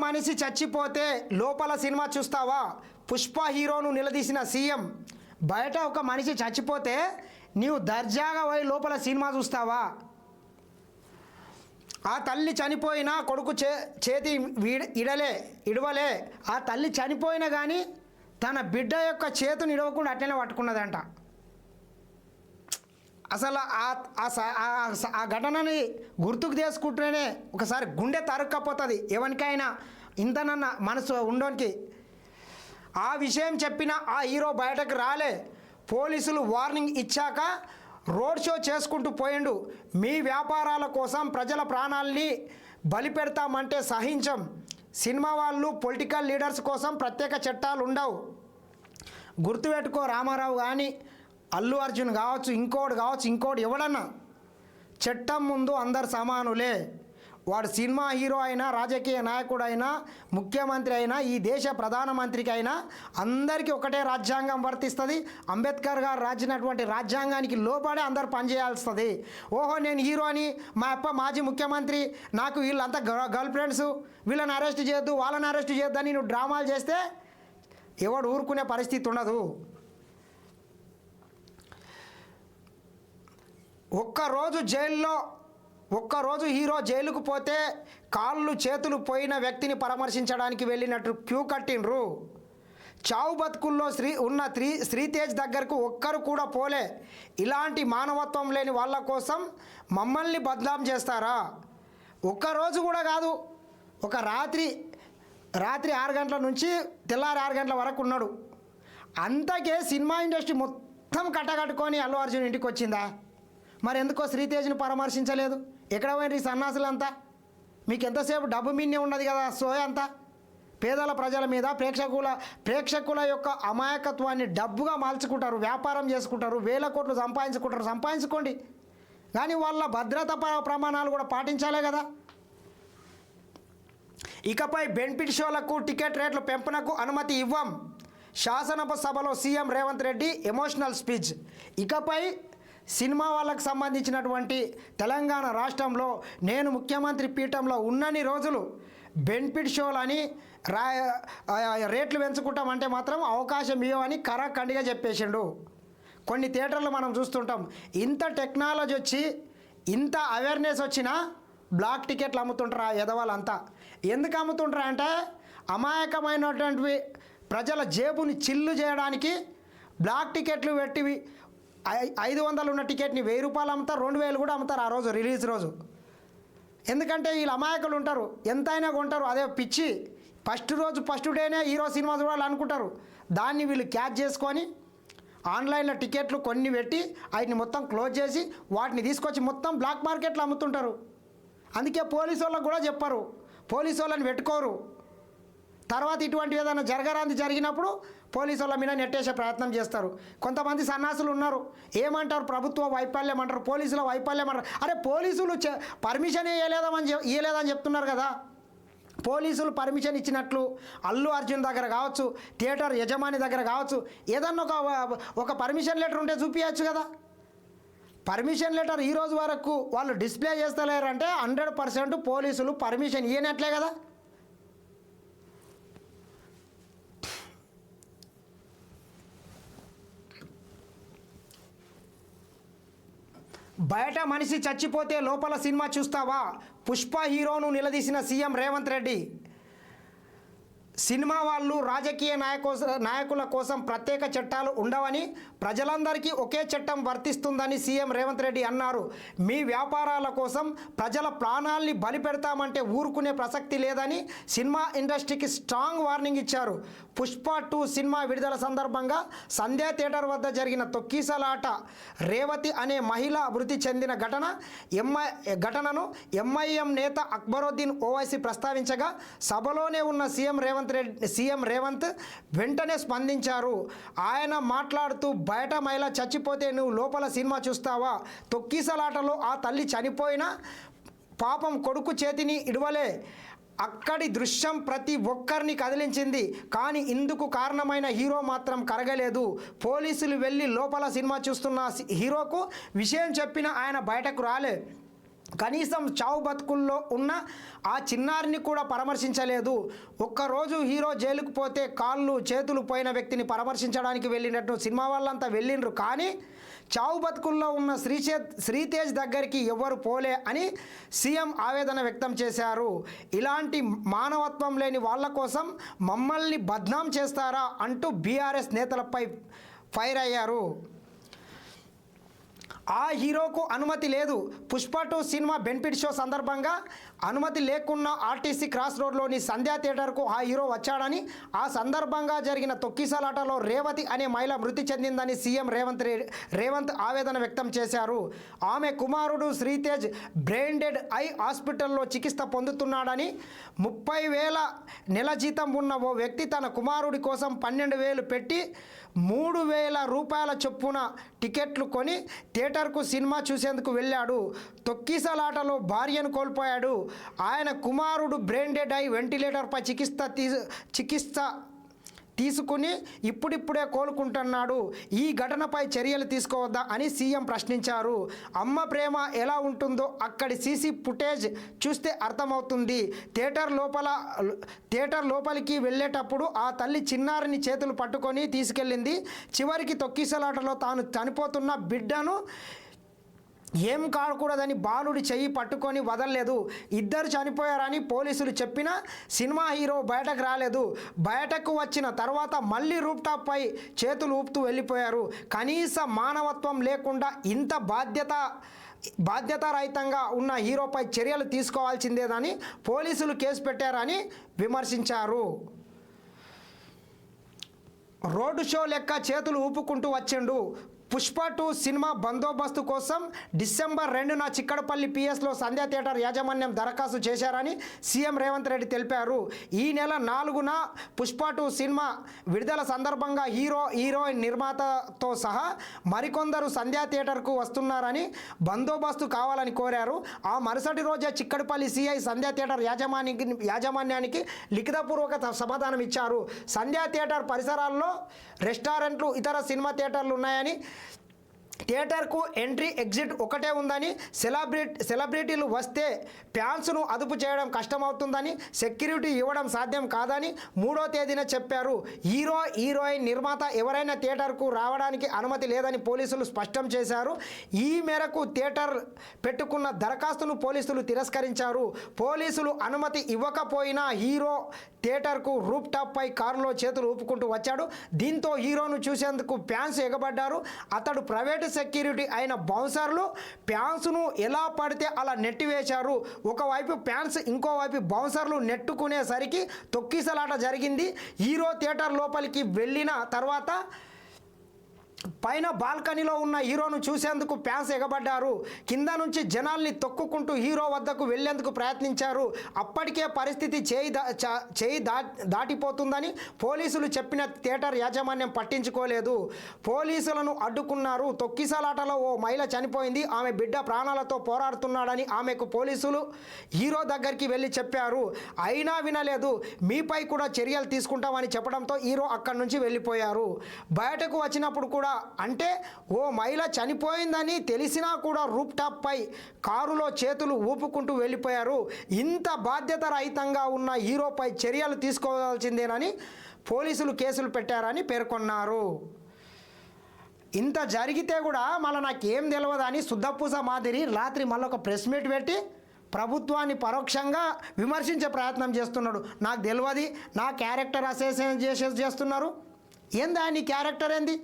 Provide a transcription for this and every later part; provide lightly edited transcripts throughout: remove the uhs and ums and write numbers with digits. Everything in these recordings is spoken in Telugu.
మనిషి చచ్చిపోతే లోపల సినిమా చూస్తావా? పుష్ప హీరోను నిలదీసిన సీఎం. బయట ఒక మనిషి చచ్చిపోతే నీవు దర్జాగా పోయి లోపల సినిమా చూస్తావా? ఆ తల్లి చనిపోయినా కొడుకు చేతి ఇడవలే. ఆ తల్లి చనిపోయినా కానీ తన బిడ్డ యొక్క చేతుని ఇడవకుండా అట్లనే పట్టుకున్నదంట. అసలు ఆ ఘటనని గుర్తుకు చేసుకుంటేనే ఒకసారి గుండె తరుక్కపోతుంది ఎవరికైనా, ఇంతనన్న మనసు ఉండోనికి. ఆ విషయం చెప్పిన ఆ హీరో బయటకు రాలే. పోలీసులు వార్నింగ్ ఇచ్చాక రోడ్ షో చేసుకుంటూ పోయిండు. మీ వ్యాపారాల కోసం ప్రజల ప్రాణాలని బలి పెడతామంటే సహించం. సినిమా వాళ్ళు పొలిటికల్ లీడర్స్ కోసం ప్రత్యేక చట్టాలు ఉండవు. గుర్తుపెట్టుకో రామారావు కానీ, అల్లు అర్జున్ కావచ్చు, ఇంకోటి ఎవడన్నా, చట్టం ముందు అందరు సమానులే. వాడు సినిమా హీరో అయినా, రాజకీయ నాయకుడు అయినా, ముఖ్యమంత్రి అయినా, ఈ దేశ ప్రధానమంత్రికి అయినా అందరికీ ఒకటే రాజ్యాంగం వర్తిస్తుంది. అంబేద్కర్ గారు రాసినటువంటి రాజ్యాంగానికి లోబడే అందరు పనిచేయాల్సింది. ఓహో నేను హీరో అని, మా అప్ప మాజీ ముఖ్యమంత్రి, నాకు వీళ్ళంతా గర్ల్ ఫ్రెండ్స్, వీళ్ళని అరెస్ట్ చేయొద్దు, వాళ్ళని అరెస్ట్ చేయొద్దు అని నువ్వు డ్రామాలు చేస్తే ఎవడు ఊరుకునే పరిస్థితి ఉండదు. ఒక్కరోజు హీరో జైలుకు పోతే కాళ్ళు చేతులు పోయిన వ్యక్తిని పరామర్శించడానికి వెళ్ళినట్టు క్యూ కట్టిండ్రు. చావు బతుకుల్లో శ్రీతేజ్ దగ్గరకు ఒక్కరు కూడా పోలే. ఇలాంటి మానవత్వం లేని వాళ్ళ కోసం మమ్మల్ని బద్నాం చేస్తారా? ఒక్కరోజు కూడా కాదు, ఒక రాత్రి 6 గంటల నుంచి తెల్లారి 6 గంటల వరకు ఉన్నాడు. అంతకే సినిమా ఇండస్ట్రీ మొత్తం కట్టకట్టుకొని అల్లు అర్జున్ ఇంటికి వచ్చిందా? మరి ఎందుకో శ్రీతేజ్ని పరామర్శించలేదు? ఎక్కడ పోయిన ఈ సన్నాసులంతా? మీకు ఎంతసేపు డబ్బు మిన్నే ఉన్నది కదా సోయ అంతా. పేదల ప్రజల మీద ప్రేక్షకుల యొక్క అమాయకత్వాన్ని డబ్బుగా మార్చుకుంటారు, వ్యాపారం చేసుకుంటారు, వేల కోట్లు సంపాదించుకోండి. కానీ వాళ్ళ భద్రతా ప్రమాణాలు కూడా పాటించాలే కదా. ఇకపై బెనిఫిట్ షోలకు టికెట్ రేట్ల పెంపునకు అనుమతి ఇవ్వం. శాసనసభలో CM Revanth Reddy emotional speech. ఇకపై సినిమా వాళ్ళకు సంబంధించినటువంటి తెలంగాణ రాష్ట్రంలో నేను ముఖ్యమంత్రి పీఠంలో ఉన్నన్ని రోజులు బెనిఫిట్ షోలని రేట్లు పెంచుకుంటామంటే మాత్రం అవకాశం ఇవ్వమని కరాఖండిగా చెప్పేసిండు. కొన్ని థియేటర్లు మనం చూస్తుంటాం, ఇంత టెక్నాలజీ వచ్చి ఇంత అవేర్నెస్ వచ్చినా బ్లాక్ టికెట్లు అమ్ముతుంటారు ఆ ఎదవాళ్ళంతా. ఎందుకు అమ్ముతుంటారు అంటే అమాయకమైనటువంటి ప్రజల జేబుని చిల్లు చేయడానికి బ్లాక్ టికెట్లు పెట్టి 500 ఉన్న టికెట్ని 1000 రూపాయలు అమ్ముతారు, 2000 కూడా అమ్ముతారు ఆ రోజు రిలీజ్ రోజు. ఎందుకంటే వీళ్ళు అమాయకులు ఉంటారు, ఎంతైనా కొంటారు. అదే పిచ్చి ఫస్ట్ డేనే హీరో సినిమా చూడాలి అనుకుంటారు. దాన్ని వీళ్ళు క్యాచ్ చేసుకొని ఆన్లైన్లో టికెట్లు కొన్ని పెట్టి వాటిని మొత్తం క్లోజ్ చేసి వాటిని తీసుకొచ్చి మొత్తం బ్లాక్ మార్కెట్లో అమ్ముతుంటారు. అందుకే పోలీసు వాళ్ళకు కూడా చెప్పరు, పోలీసు వాళ్ళని పెట్టుకోరు. తర్వాత ఇటువంటి ఏదైనా జరిగినప్పుడు పోలీసు వాళ్ళ మీద నెట్టేసే ప్రయత్నం చేస్తారు. కొంతమంది సన్నాసులు ఉన్నారు, ఏమంటారు? ప్రభుత్వ వైఫల్యం అంటారు, పోలీసుల వైఫల్యం అంటారు. అరే పోలీసులు పర్మిషన్ ఇవ్వలేదని చెప్తున్నారు కదా. పోలీసులు పర్మిషన్ ఇచ్చినట్లు అల్లు అర్జున్ దగ్గర కావచ్చు, థియేటర్ యజమాని దగ్గర కావచ్చు, ఏదన్నా ఒక పర్మిషన్ లెటర్ ఉంటే చూపించచ్చు కదా. పర్మిషన్ లెటర్ ఈ రోజు వరకు వాళ్ళు డిస్ప్లే చేస్తలేరంటే 100% పోలీసులు పర్మిషన్ ఇవ్వనట్లే కదా. బయట మనిషి చచ్చిపోతే లోపల సినిమా చూస్తావా? పుష్ప హీరోను నిలదీసిన సీఎం రేవంత్ రెడ్డి. సినిమా వాళ్ళు రాజకీయ నాయకుల కోసం ప్రత్యేక చట్టాలు ఉండవని, ప్రజలందరికీ ఒకే చట్టం వర్తిస్తుందని సీఎం రేవంత్ రెడ్డి అన్నారు. మీ వ్యాపారాల కోసం ప్రజల ప్రాణాల్ని బలి పెడతామంటే ఊరుకునే ప్రసక్తి లేదని సినిమా ఇండస్ట్రీకి స్ట్రాంగ్ వార్నింగ్ ఇచ్చారు. పుష్ప 2 సినిమా విడుదల సందర్భంగా సంధ్యా థియేటర్ వద్ద జరిగిన తొక్కిసలాట రేవతి అనే మహిళ మృతి చెందిన ఘటనను ఎంఐఎం నేత అక్బరుద్దీన్ ఓవైసీ ప్రస్తావించగా సభలోనే ఉన్న సీఎం రేవంత్ వెంటనే స్పందించారు. ఆయన మాట్లాడుతూ బయట మహిళ చచ్చిపోతే నువ్వు లోపల సినిమా చూస్తావా? తొక్కిసలాటలో ఆ తల్లి చనిపోయినా పాపం కొడుకు చేతిని ఇడవలే. అక్కడి దృశ్యం ప్రతి ఒక్కరిని కదిలించింది. కానీ ఇందుకు కారణమైన హీరో మాత్రం కరగలేదు. పోలీసులు వెళ్ళి లోపల సినిమా చూస్తున్న హీరోకు విషయం చెప్పిన ఆయన బయటకు రాలే. కనీసం చావు బతుకుల్లో ఉన్న ఆ చిన్నారిని కూడా పరామర్శించలేదు. ఒక్కరోజు హీరో జైలుకు పోతే కాళ్ళు చేతులు పోయిన వ్యక్తిని పరామర్శించడానికి వెళ్ళినట్టు సినిమా వాళ్ళంతా వెళ్ళిండ్రు, కానీ చావు బతుకుల్లో ఉన్న శ్రీతేజ్ దగ్గరికి ఎవరు పోలే అని సీఎం ఆవేదన వ్యక్తం చేశారు. ఇలాంటి మానవత్వం లేని వాళ్ళ కోసం మమ్మల్ని బద్నాం చేస్తారా అంటూ బీఆర్ఎస్ నేతలపై ఫైర్ అయ్యారు. ఆ హీరోకు అనుమతి లేదు. పుష్ప 2 సినిమా బెనిఫిట్ షో సందర్భంగా అనుమతి లేకున్నా ఆర్టీసీ క్రాస్ రోడ్లోని సంధ్యా థియేటర్కు ఆ హీరో వచ్చాడని, ఆ సందర్భంగా జరిగిన తొక్కిసలాటలో రేవతి అనే మహిళ మృతి చెందిందని సీఎం రేవంత్ ఆవేదన వ్యక్తం చేశారు. ఆమె కుమారుడు శ్రీతేజ్ బ్రెయిన్ డెడ్ ఐ హాస్పిటల్లో చికిత్స పొందుతున్నాడని, 30,000 నెల జీతం ఉన్న ఓ వ్యక్తి తన కుమారుడి కోసం 12,000 పెట్టి 3,000 రూపాయల చొప్పున టికెట్లు కొని థియేటర్కు సినిమా చూసేందుకు వెళ్ళాడు. తొక్కిసలాటలో భార్యను కోల్పోయాడు. ఆయన కుమారుడు బ్రెయిన్ డెడ్ అయి వెంటిలేటర్పై చికిత్స తీసుకుని ఇప్పుడిప్పుడే కోలుకుంటున్నాడు. ఈ ఘటనపై చర్యలు తీసుకోవద్దా అని సీఎం ప్రశ్నించారు. అమ్మ ప్రేమ ఎలా ఉంటుందో అక్కడి సీసీ ఫుటేజ్ చూస్తే అర్థమవుతుంది. థియేటర్ లోపలికి వెళ్ళేటప్పుడు ఆ తల్లి చిన్నారిని చేతులు పట్టుకొని తీసుకెళ్ళింది. చివరికి తొక్కిసలాటలో తాను చనిపోతున్న బిడ్డను ఏం కాకూడదని బాలుడి చెయ్యి పట్టుకొని వదలలేదు. ఇద్దరు చనిపోయారని పోలీసులు చెప్పినా సినిమా హీరో బయటకు రాలేదు. బయటకు వచ్చిన తర్వాత మళ్ళీ రూఫ్టాప్ పై చేతులు ఊపుతూ వెళ్ళిపోయారు. కనీస మానవత్వం లేకుండా ఇంత బాధ్యతారహితంగా ఉన్న హీరోపై చర్యలు తీసుకోవాల్సిందేనని పోలీసులు కేసు పెట్టారని విమర్శించారు. రోడ్డు షో లెక్క చేతులు ఊపుకుంటూ వచ్చిండు. పుష్ప 2 సినిమా బందోబస్తు కోసం డిసెంబర్ 2న చిక్కడపల్లి పిఎస్లో సంధ్యా థియేటర్ యాజమాన్యం దరఖాస్తు చేశారని సీఎం రేవంత్ రెడ్డి తెలిపారు. ఈ నెల 4న పుష్ప 2 సినిమా విడుదల సందర్భంగా హీరోయిన్ నిర్మాతతో సహా మరికొందరు సంధ్యా థియేటర్కు వస్తున్నారని బందోబస్తు కావాలని కోరారు. ఆ మరుసటి రోజే చిక్కడపల్లి సిఐ సంధ్యా థియేటర్ యాజమాన్యానికి లిఖితపూర్వక సమాధానం ఇచ్చారు. సంధ్యా థియేటర్ పరిసరాల్లో రెస్టారెంట్లు, ఇతర సినిమా థియేటర్లు ఉన్నాయని, థియేటర్కు ఎంట్రీ ఎగ్జిట్ ఒకటే ఉందని, సెలబ్రిటీలు వస్తే ఫ్యాన్స్ను అదుపు చేయడం కష్టమవుతుందని, సెక్యూరిటీ ఇవ్వడం సాధ్యం కాదని 3వ తేదీన చెప్పారు. హీరోయిన్ నిర్మాత ఎవరైనా థియేటర్కు రావడానికి అనుమతి లేదని పోలీసులు స్పష్టం చేశారు. ఈ మేరకు థియేటర్ పెట్టుకున్న దరఖాస్తును పోలీసులు తిరస్కరించారు. పోలీసులు అనుమతి ఇవ్వకపోయినా హీరో థియేటర్కు రూఫ్ టాప్ పై కారులో చేతులు ఊపుకుంటూ వచ్చాడు. దీంతో హీరోను చూసేందుకు ఫ్యాన్స్ ఎగబడ్డారు. అతడు ప్రైవేటు సెక్యూరిటీ అయిన బౌన్సర్లు ఫ్యాన్స్ను ఎలా పడితే అలా నెట్టివేశారు. ఒకవైపు ఫ్యాన్స్, ఇంకోవైపు బౌన్సర్లు నెట్టుకునేసరికి తొక్కిసలాట జరిగింది. హీరో థియేటర్ లోపలికి వెళ్ళిన తర్వాత పైన బాల్కనీలో ఉన్న హీరోను చూసేందుకు ఫ్యాన్స్ ఎగబడ్డారు. కింద నుంచి జనాల్ని తొక్కుకుంటూ హీరో వద్దకు వెళ్లేందుకు ప్రయత్నించారు. అప్పటికే పరిస్థితి చేయి దాటిపోతుందని పోలీసులు చెప్పిన థియేటర్ యాజమాన్యం పట్టించుకోలేదు. పోలీసులను అడ్డుకున్నారు. తొక్కిసలాటలో ఓ మహిళ చనిపోయింది. ఆమె బిడ్డ ప్రాణాలతో పోరాడుతున్నాడని ఆమెకు పోలీసులు హీరో దగ్గరికి వెళ్ళి చెప్పారు. అయినా వినలేదు. మీపై కూడా చర్యలు తీసుకుంటామని చెప్పడంతో హీరో అక్కడి నుంచి వెళ్ళిపోయారు. బయటకు వచ్చినప్పుడు కూడా, అంటే ఓ మహిళ చనిపోయిందని తెలిసినా కూడా రూఫ్ టాప్ పై కారులో చేతులు ఊపుకుంటూ వెళ్ళిపోయారు. ఇంత బాధ్యత రహితంగా ఉన్న హీరోపై చర్యలు తీసుకోవాల్సిందేనని పోలీసులు కేసులు పెట్టారని పేర్కొన్నారు. ఇంత జరిగితే కూడా మళ్ళీ నాకేం తెలియదని శుద్ధపూస మాదిరి రాత్రి మళ్ళొక ప్రెస్ మీట్ పెట్టి ప్రభుత్వాన్ని పరోక్షంగా విమర్శించే ప్రయత్నం చేస్తున్నాడు. నాకు తెలియదు, నా క్యారెక్టర్ అసోసియేషన్ చేస్తున్నారు. ఏందా నీ క్యారెక్టర్ ఏంది?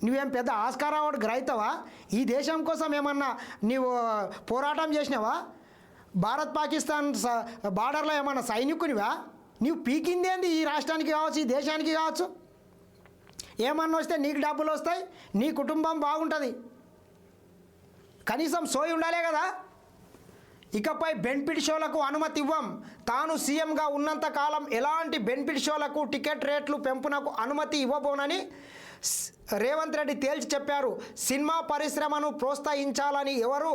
నువ్వేం పెద్ద ఆస్కార్ అవార్డు గ్రహీతవా? ఈ దేశం కోసం ఏమన్నా నీవు పోరాటం చేసినావా? భారత్ పాకిస్తాన్ బార్డర్లో ఏమన్నా సైనికునివా? నీవు పీకిందేంది ఈ రాష్ట్రానికి కావచ్చు, ఈ దేశానికి కావచ్చు? ఏమన్నా వస్తే నీకు డబ్బులు వస్తాయి, నీ కుటుంబం బాగుంటుంది, కనీసం సోయి ఉండాలే కదా. ఇకపై బెనిఫిట్ షోలకు అనుమతి ఇవ్వం. తాను సీఎంగా ఉన్నంత కాలం ఎలాంటి బెనిఫిట్ షోలకు టికెట్ రేట్లు పెంపునకు అనుమతి ఇవ్వబోనని రేవంత్ రెడ్డి తేల్చి చెప్పారు. సినిమా పరిశ్రమను ప్రోత్సహించాలని ఎవరు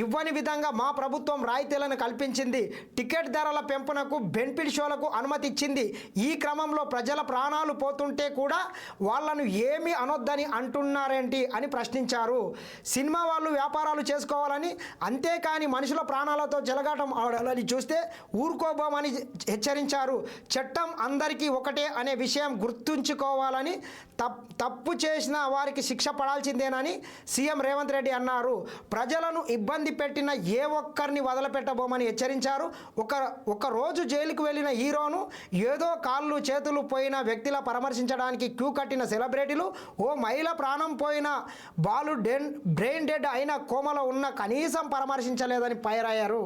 ఇవ్వని విధంగా మా ప్రభుత్వం రాయితీలను కల్పించింది. టికెట్ ధరల పెంపునకు బెనిఫిట్ షోలకు అనుమతి ఇచ్చింది. ఈ క్రమంలో ప్రజల ప్రాణాలు పోతుంటే కూడా వాళ్ళను ఏమీ అనొద్దని అంటున్నారేంటి అని ప్రశ్నించారు. సినిమా వాళ్ళు వ్యాపారాలు చేసుకోవాలని, అంతేకాని మనుషుల ప్రాణాలతో జలగాటం ఆడాలని చూస్తే ఊరుకోబోమని హెచ్చరించారు. చట్టం అందరికీ ఒకటే అనే విషయం గుర్తుంచుకోవాలని, తప్పు చేసిన వారికి శిక్ష పడాల్సిందేనని సీఎం రేవంత్ రెడ్డి అన్నారు. ప్రజలను ఇబ్బంది పెట్టిన ఏ ఒక్కరిని వదిలిపెట్టబోమని హెచ్చరించారు. ఒక రోజు జైలుకు వెళ్ళిన హీరోను, ఏదో కాళ్ళు చేతులు పోయిన వ్యక్తిలా పరామర్శించడానికి క్యూ కట్టిన సెలబ్రిటీలు, ఓ మహిళ ప్రాణం పోయిన బాలు బ్రెయిన్ డెడ్ అయిన కోమలో ఉన్న కనీసం పరామర్శించలేదని ఫైర్ అయ్యారు.